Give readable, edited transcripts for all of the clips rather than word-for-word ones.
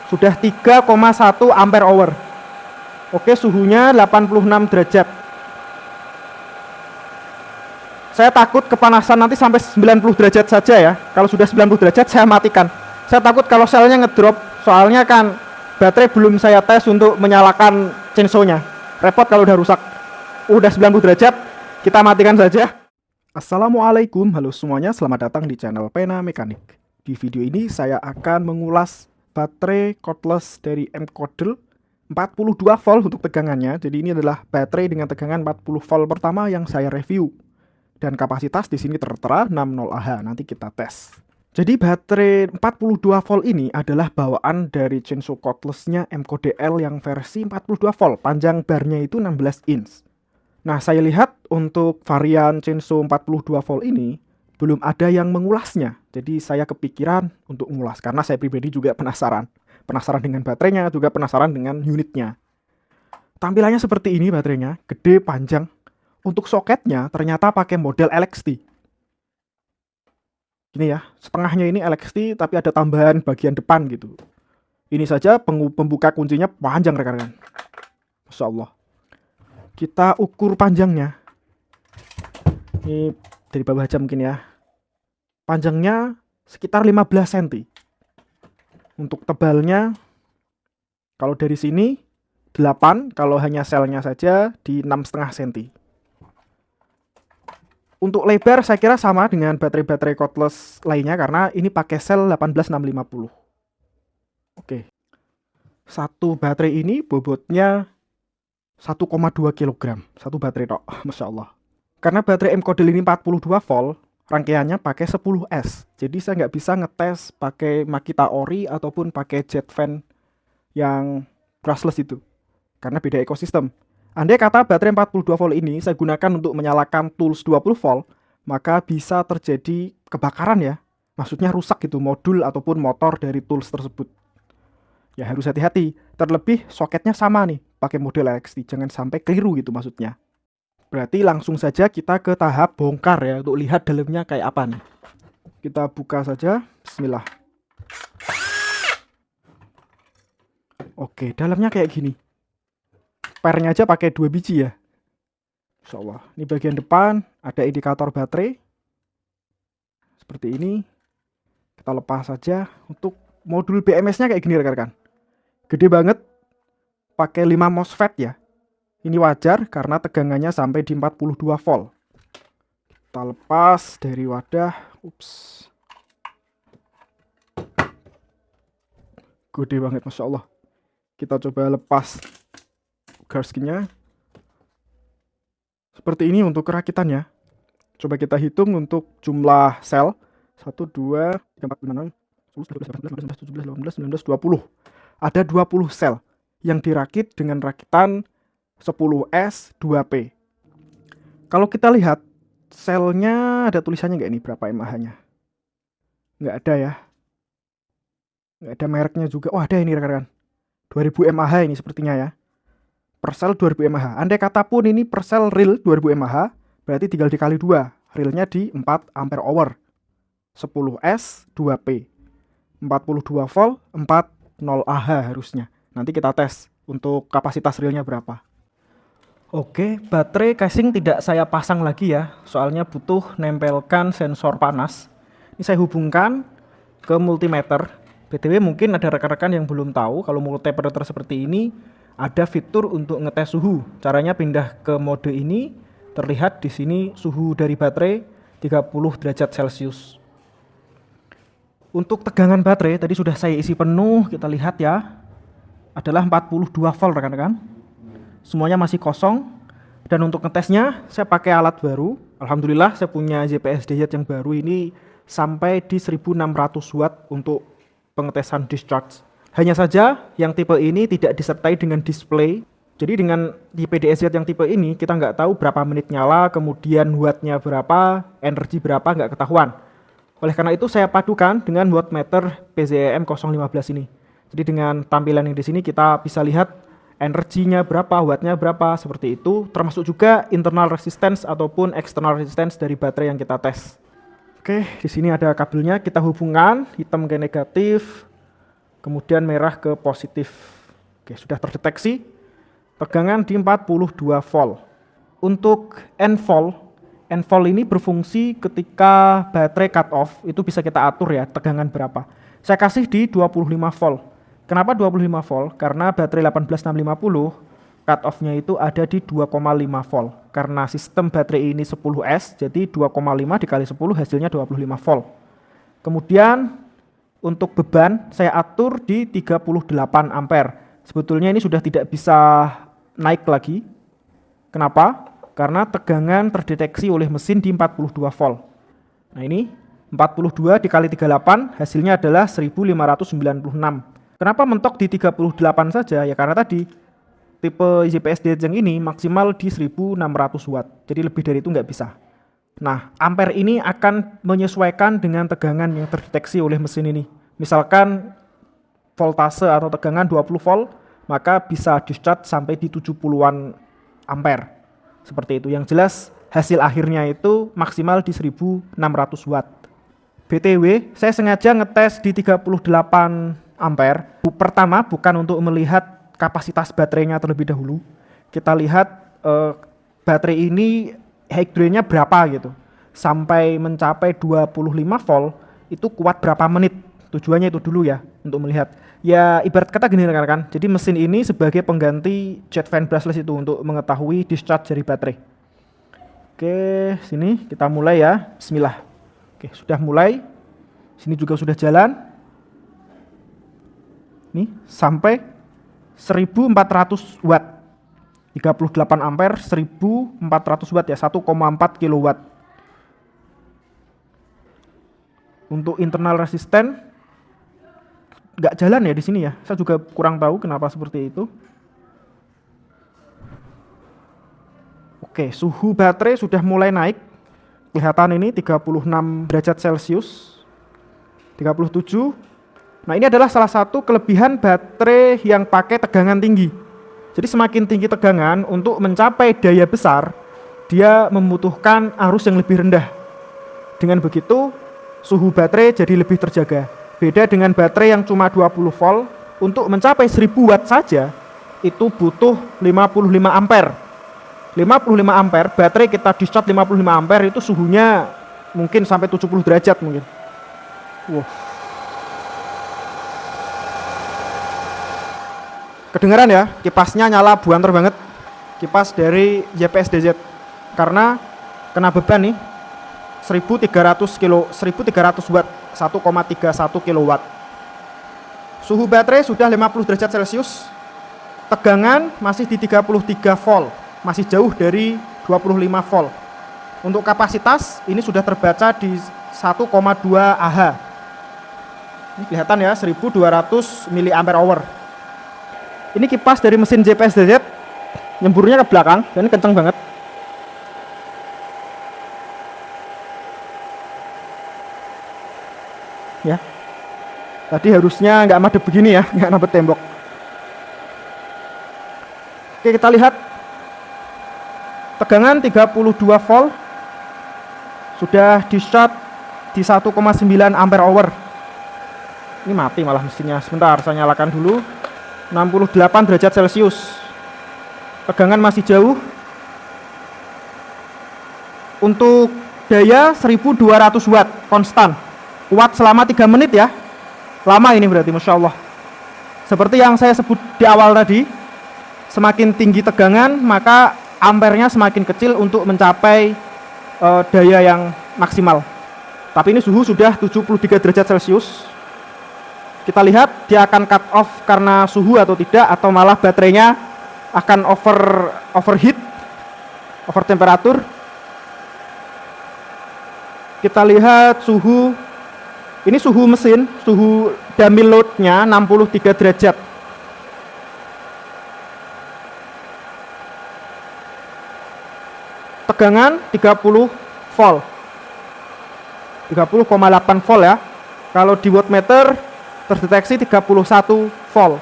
Sudah 3,1 ampere hour. Oke, suhunya 86 derajat. Saya takut kepanasan nanti sampai 90 derajat saja ya. Kalau sudah 90 derajat saya matikan. Saya takut kalau selnya ngedrop, soalnya kan baterai belum saya tes untuk menyalakan chainsaw-nya. Repot kalau udah rusak. Udah 90 derajat, kita matikan saja. Assalamualaikum, halo semuanya, selamat datang di channel Pena Mekanik. Di video ini saya akan mengulas baterai cordless dari M-Cordel 42 volt untuk tegangannya. Jadi ini adalah baterai dengan tegangan 40 volt pertama yang saya review. Dan kapasitas di sini tertera 60 Ah. Nanti kita tes. Jadi baterai 42 volt ini adalah bawaan dari chainsaw cordless-nya M-Cordel yang versi 42 volt. Panjang barnya itu 16 inch. Nah, saya lihat untuk varian chainsaw 42 volt ini belum ada yang mengulasnya. Jadi saya kepikiran untuk mengulas karena saya pribadi juga penasaran. Penasaran dengan baterainya, juga penasaran dengan unitnya. Tampilannya seperti ini baterainya, gede, panjang. Untuk soketnya ternyata pakai model LXT. Ini ya, setengahnya ini LXT tapi ada tambahan bagian depan gitu. Ini saja pembuka kuncinya panjang rekan-rekan. Masya Allah. Kita ukur panjangnya. Ini dari bawah aja mungkin ya. Panjangnya sekitar 15 cm. Untuk tebalnya, kalau dari sini 8, kalau hanya selnya saja di 6,5 cm. Untuk lebar saya kira sama dengan baterai-baterai cordless lainnya karena ini pakai sel 18650. Oke. Satu baterai ini bobotnya 1,2 kg. Satu baterai tok. Masya Allah. Karena baterai M-Cordel ini 42 volt, rangkaiannya pakai 10S. Jadi saya nggak bisa ngetes pakai Makita Ori ataupun pakai jet fan yang brushless itu. Karena beda ekosistem. Andai kata baterai 42 volt ini saya gunakan untuk menyalakan tools 20 volt, maka bisa terjadi kebakaran ya. Maksudnya rusak gitu modul ataupun motor dari tools tersebut. Ya harus hati-hati. Terlebih soketnya sama nih, pakai model LXT. Jangan sampai keliru gitu maksudnya. Berarti langsung saja kita ke tahap bongkar ya, untuk lihat dalamnya kayak apa nih. Kita buka saja, bismillah. Oke, dalamnya kayak gini. Pernya aja pakai 2 biji ya. Insya Allah. Ini bagian depan ada indikator baterai. Seperti ini. Kita lepas saja. Untuk modul BMS-nya kayak gini rekan-rekan. Gede banget. Pakai 5 MOSFET ya. Ini wajar karena tegangannya sampai di 42 volt. Kita lepas dari wadah. Ups. Gede banget, Masya Allah. Kita coba lepas garskinnya. Seperti ini untuk kerakitannya. Coba kita hitung untuk jumlah sel. 1, 2, 3, 4, 5, 6, 10, 11, 12, 13, 14, 15, 16, 19, 20. Ada 20 sel yang dirakit dengan rakitan 10S 2P. Kalau kita lihat selnya ada tulisannya nggak ini berapa mAh-nya? Nggak ada ya. Nggak ada mereknya juga. Oh ada ini rekan-rekan. 2000 mAh ini sepertinya ya. Per sel 2000 mAh. Andai kata pun ini per sel real 2000 mAh, berarti tinggal dikali 2. Realnya di 4 ampere hour. 10S 2P. 42 volt 40 Ah harusnya. Nanti kita tes untuk kapasitas realnya berapa. Oke, baterai casing tidak saya pasang lagi ya, soalnya butuh nempelkan sensor panas. Ini saya hubungkan ke multimeter. BTW mungkin ada rekan-rekan yang belum tahu kalau multimeter seperti ini ada fitur untuk ngetes suhu. Caranya pindah ke mode ini, terlihat di sini suhu dari baterai 30 derajat Celcius. Untuk tegangan baterai tadi sudah saya isi penuh, kita lihat ya. Adalah 42 volt rekan-rekan. Semuanya masih kosong. Dan untuk ngetesnya saya pakai alat baru. Alhamdulillah saya punya JPS DZ yang baru ini sampai di 1600 watt untuk pengetesan discharge. Hanya saja yang tipe ini tidak disertai dengan display. Jadi dengan di PDSZ yang tipe ini kita nggak tahu berapa menit nyala, kemudian wattnya berapa, energi berapa nggak ketahuan. Oleh karena itu saya padukan dengan wattmeter PZM 015 ini. Jadi dengan tampilan yang di sini kita bisa lihat energinya berapa, wattnya berapa, seperti itu. Termasuk juga internal resistance ataupun external resistance dari baterai yang kita tes. Oke, di sini ada kabelnya, kita hubungkan hitam ke negatif. kemudian merah ke positif. Oke, sudah terdeteksi. Tegangan di 42 volt. Untuk N-volt ini berfungsi ketika baterai cut off, itu bisa kita atur ya, tegangan berapa. Saya kasih di 25 volt. Kenapa 25 volt? Karena baterai 18650 cut off-nya itu ada di 2,5 volt. Karena sistem baterai ini 10S, jadi 2,5 dikali 10 hasilnya 25 volt. Kemudian untuk beban saya atur di 38 ampere. Sebetulnya ini sudah tidak bisa naik lagi. Kenapa? Karena tegangan terdeteksi oleh mesin di 42 volt. Nah ini 42 dikali 38 hasilnya adalah 1596. Kenapa mentok di 38 saja? Ya karena tadi tipe JPS Dejeng ini maksimal di 1600 watt. Jadi lebih dari itu nggak bisa. Nah, ampere ini akan menyesuaikan dengan tegangan yang terdeteksi oleh mesin ini. Misalkan voltase atau tegangan 20 volt, maka bisa discharge sampai di 70-an ampere. Seperti itu. Yang jelas hasil akhirnya itu maksimal di 1600 watt. BTW, saya sengaja ngetes di 38 ampere. Pertama bukan untuk melihat kapasitas baterainya terlebih dahulu. Kita lihat baterai ini high drain-nya berapa gitu. Sampai mencapai 25 volt itu kuat berapa menit. Tujuannya itu dulu ya, untuk melihat. Ya ibarat kata gini rekan-rekan, jadi mesin ini sebagai pengganti jet fan brushless itu untuk mengetahui discharge dari baterai. Oke, sini kita mulai ya, bismillah. Oke, sudah mulai. Sini juga sudah jalan. Nih, sampai 1400 watt. 38 ampere, 1400 watt ya, 1,4 kilowatt. Untuk internal resisten nggak jalan ya di sini ya. Saya juga kurang tahu kenapa seperti itu. Oke, suhu baterai sudah mulai naik. Kelihatan ini 36 derajat Celcius. 37. Nah, ini adalah salah satu kelebihan baterai yang pakai tegangan tinggi. Jadi semakin tinggi tegangan untuk mencapai daya besar, dia membutuhkan arus yang lebih rendah. Dengan begitu, suhu baterai jadi lebih terjaga. Beda dengan baterai yang cuma 20 volt, untuk mencapai 1000 watt saja, itu butuh 55 ampere. 55 ampere, baterai kita discharge 55 ampere, itu suhunya mungkin sampai 70 derajat mungkin. Wow. Kedengaran ya, kipasnya nyala buanter banget. Kipas dari JPS DZ. Karena kena beban nih, 1300 watt, 1,31 kilowatt. Suhu baterai sudah 50 derajat Celcius. Tegangan masih di 33 volt, masih jauh dari 25 volt. Untuk kapasitas ini sudah terbaca di 1,2 Ah. Ini kelihatan ya, 1200 mAh. Ini kipas dari mesin JPS DZ, nyemburnya ke belakang, dan ini kenceng banget. Ya, tadi harusnya nggak madep begini ya, nggak nabet tembok. Oke, kita lihat tegangan 32 volt sudah discharge di 1,9 ampere hour. Ini mati malah mesinnya. Sebentar, saya nyalakan dulu. 68 derajat Celcius. Tegangan masih jauh. Untuk daya 1200 watt konstan. Kuat selama 3 menit ya. Lama ini berarti, Masya Allah. Seperti yang saya sebut di awal tadi, semakin tinggi tegangan maka ampernya semakin kecil untuk mencapai daya yang maksimal. Tapi ini suhu sudah 73 derajat Celcius. Kita lihat dia akan cut off karena suhu atau tidak, atau malah baterainya akan overheat, over temperatur. Kita lihat suhu. Ini suhu mesin, suhu dummy load-nya 63 derajat. Tegangan 30 volt. 30,8 volt ya. Kalau di wattmeter terdeteksi 31 volt.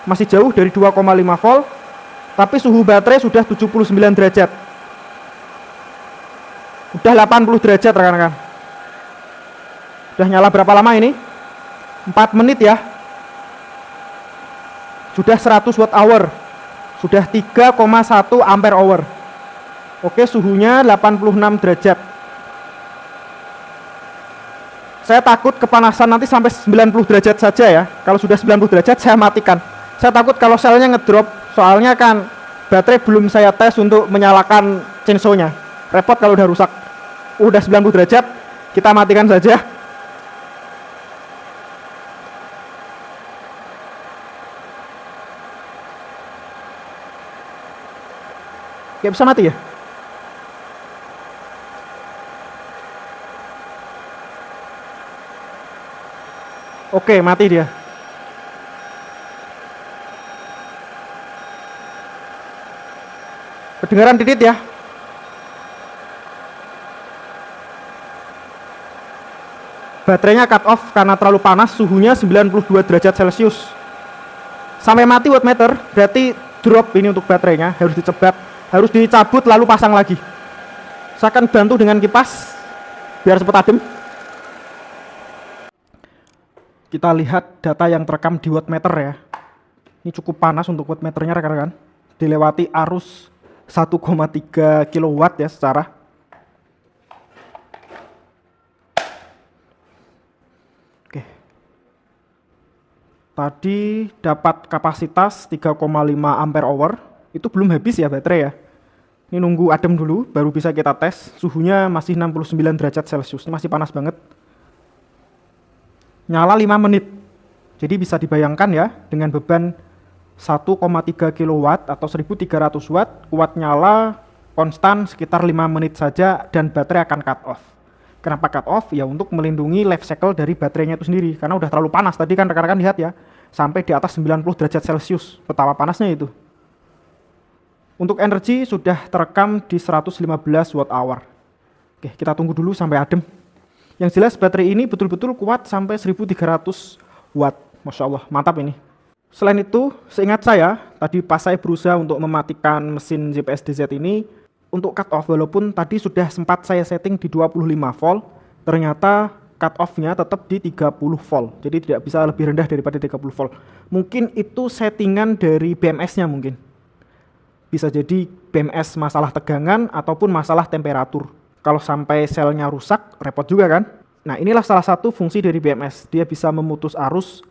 Masih jauh dari 2,5 volt, tapi suhu baterai sudah 79 derajat. Udah 80 derajat rekan-rekan. Udah nyala berapa lama ini? 4 menit ya. sudah 100 watt hour, sudah 3,1 ampere hour. Oke, suhunya 86 derajat. Saya takut kepanasan nanti sampai 90 derajat saja ya. Kalau sudah 90 derajat saya matikan. Saya takut kalau selnya ngedrop, soalnya kan baterai belum saya tes untuk menyalakan chainsaw-nya. Repot kalau udah rusak. Udah 90 derajat, kita matikan saja. Gak bisa mati ya? Oke, mati dia. Kedengaran titit ya? Baterainya cut off karena terlalu panas, suhunya 92 derajat Celcius. Sampai mati wattmeter, berarti drop ini untuk baterainya, harus dicebat, harus dicabut lalu pasang lagi. Saya akan bantu dengan kipas biar cepat adem. Kita lihat data yang terekam di wattmeter ya. Ini cukup panas untuk wattmeternya rekan-rekan. Dilewati arus 1,3 kW ya secara. Oke. Tadi dapat kapasitas 3,5 ampere hour. Itu belum habis ya baterai ya. Ini nunggu adem dulu baru bisa kita tes. Suhunya masih 69 derajat Celcius. Ini masih panas banget. Nyala 5 menit. Jadi bisa dibayangkan ya, dengan beban 1,3 kW atau 1300 watt, kuat nyala konstan sekitar 5 menit saja dan baterai akan cut off. Kenapa cut off? Ya untuk melindungi life cycle dari baterainya itu sendiri, karena udah terlalu panas. Tadi kan rekan-rekan lihat ya, sampai di atas 90 derajat Celcius, betapa panasnya itu. Untuk energi sudah terekam di 115 watt hour. Oke, kita tunggu dulu sampai adem. Yang jelas baterai ini betul-betul kuat sampai 1300 watt. Masya Allah, mantap ini. Selain itu, seingat saya, tadi pas saya berusaha untuk mematikan mesin JPS DZ ini, untuk cut off, walaupun tadi sudah sempat saya setting di 25 volt, ternyata cut off-nya tetap di 30 volt. Jadi tidak bisa lebih rendah daripada 30 volt. Mungkin itu settingan dari BMS-nya mungkin. Bisa jadi BMS masalah tegangan ataupun masalah temperatur. Kalau sampai selnya rusak, repot juga kan? Nah, inilah salah satu fungsi dari BMS. Dia bisa memutus arus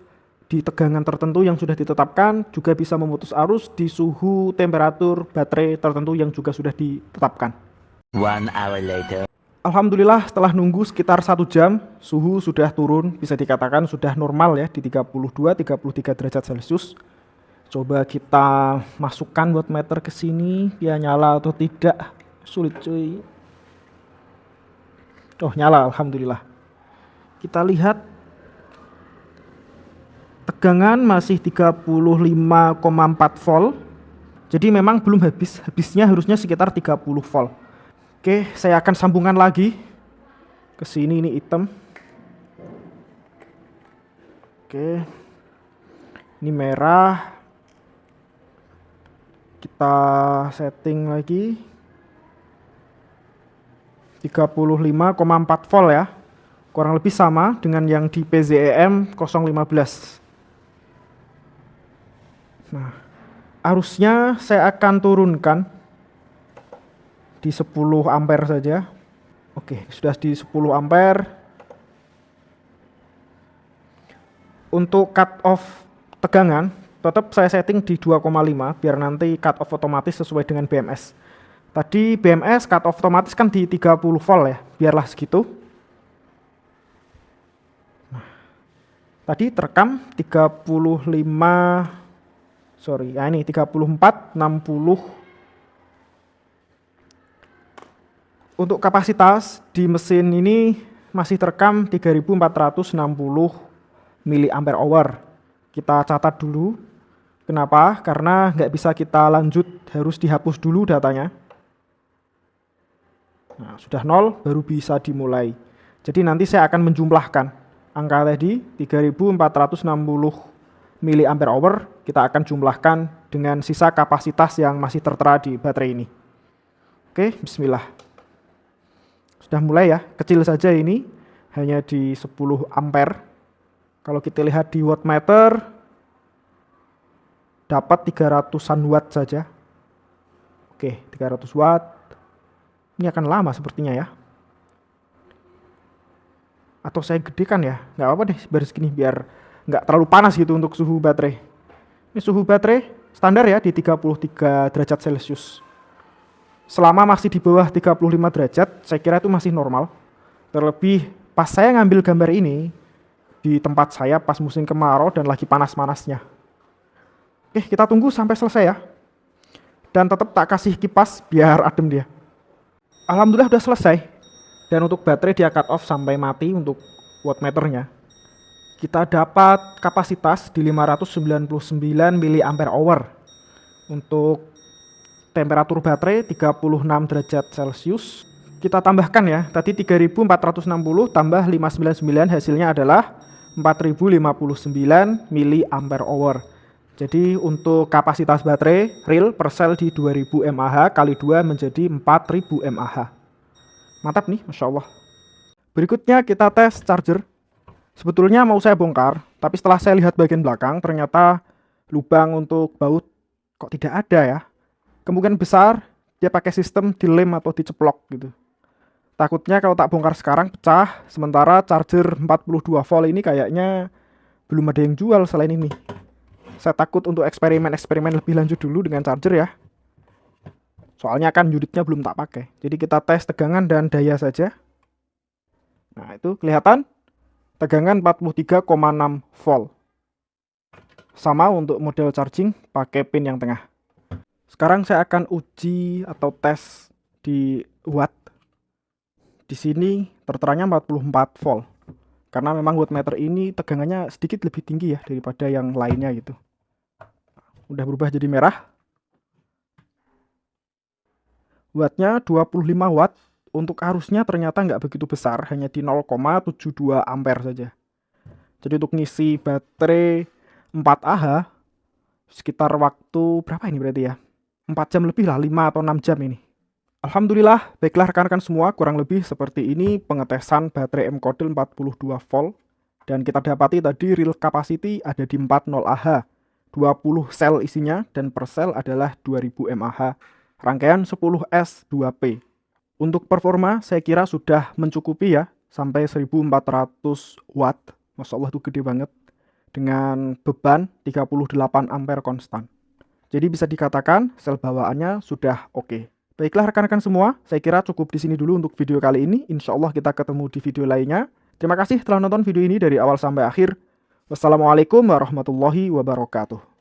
di tegangan tertentu yang sudah ditetapkan, juga bisa memutus arus di suhu temperatur baterai tertentu yang juga sudah ditetapkan. 1 hour later. Alhamdulillah setelah nunggu sekitar 1 jam, suhu sudah turun, bisa dikatakan sudah normal ya, di 32-33 derajat Celcius. Coba kita masukkan wattmeter ke sini, dia nyala atau tidak. Sulit cuy. Oh, nyala, alhamdulillah. Kita lihat tegangan masih 35,4 volt. Jadi memang belum habis. Habisnya harusnya sekitar 30 volt. Oke, saya akan sambungkan lagi ke sini, ini hitam. Oke. Ini merah. Kita setting lagi 35,4 volt ya. Kurang lebih sama dengan yang di PZEM 015. Nah, arusnya saya akan turunkan di 10 ampere saja. Oke, sudah di 10 ampere. Untuk cut off tegangan tetap saya setting di 2,5 biar nanti cut off otomatis sesuai dengan BMS. Tadi BMS cut off otomatis kan di 30 volt ya, biarlah segitu. Nah, tadi terekam 34, 60. Untuk kapasitas di mesin ini masih terekam 3460 mAh. Kita catat dulu. Kenapa? Karena nggak bisa kita lanjut, harus dihapus dulu datanya. Nah, sudah 0 baru bisa dimulai. Jadi nanti saya akan menjumlahkan angka tadi 3460 mAh, kita akan jumlahkan dengan sisa kapasitas yang masih tertera di baterai ini. Oke, bismillah. Sudah mulai ya, kecil saja ini, hanya di 10 ampere. Kalau kita lihat di wattmeter, dapat 300-an watt saja. Oke, 300 watt. Ini akan lama sepertinya ya. Atau saya gedekan ya, nggak apa-apa deh baris gini biar nggak terlalu panas gitu untuk suhu baterai. Ini suhu baterai standar ya di 33 derajat Celcius. Selama masih di bawah 35 derajat, saya kira itu masih normal. Terlebih pas saya ngambil gambar ini di tempat saya pas musim kemarau dan lagi panas-panasnya. Oke, kita tunggu sampai selesai ya. Dan tetap tak kasih kipas biar adem dia. Alhamdulillah udah selesai. Dan untuk baterai dia cut off sampai mati untuk wattmeternya. Kita dapat kapasitas di 599 mAh. Untuk temperatur baterai 36 derajat Celcius. Kita tambahkan ya, tadi 3460 tambah 599 hasilnya adalah 4059 mAh. Jadi untuk kapasitas baterai real per sel di 2000 mAh kali 2 menjadi 4000 mAh. Mantap nih, Masya Allah. Berikutnya kita tes charger. Sebetulnya mau saya bongkar, tapi setelah saya lihat bagian belakang ternyata lubang untuk baut kok tidak ada ya. Kemungkinan besar dia pakai sistem dilem atau diceplok gitu. Takutnya kalau tak bongkar sekarang pecah, sementara charger 42 volt ini kayaknya belum ada yang jual selain ini. Saya takut untuk eksperimen lebih lanjut dulu dengan charger ya. Soalnya kan unitnya belum tak pakai. Jadi kita tes tegangan dan daya saja. Nah itu kelihatan tegangan 43,6 volt. Sama untuk model charging pakai pin yang tengah. Sekarang saya akan uji atau tes di watt. Di sini terteranya 44 volt. Karena memang wattmeter ini tegangannya sedikit lebih tinggi ya daripada yang lainnya gitu. Udah berubah jadi merah. Wattnya 25 watt. Untuk arusnya ternyata nggak begitu besar, hanya di 0,72 ampere saja. Jadi untuk ngisi baterai 4Ah sekitar waktu berapa ini berarti ya? 4 jam lebih lah, 5 atau 6 jam ini. Alhamdulillah, baiklah rekan-rekan semua, kurang lebih seperti ini pengetesan baterai M-Kodel 42 volt. Dan kita dapati tadi real capacity ada di 40Ah. 20 sel isinya dan per sel adalah 2000 mAh. Rangkaian 10S 2P. Untuk performa saya kira sudah mencukupi ya, sampai 1400 watt. Masya Allah itu gede banget. Dengan beban 38 ampere konstan. Jadi bisa dikatakan sel bawaannya sudah oke. Baiklah rekan-rekan semua, saya kira cukup di sini dulu untuk video kali ini. Insya Allah kita ketemu di video lainnya. Terima kasih telah nonton video ini dari awal sampai akhir. Wassalamualaikum warahmatullahi wabarakatuh.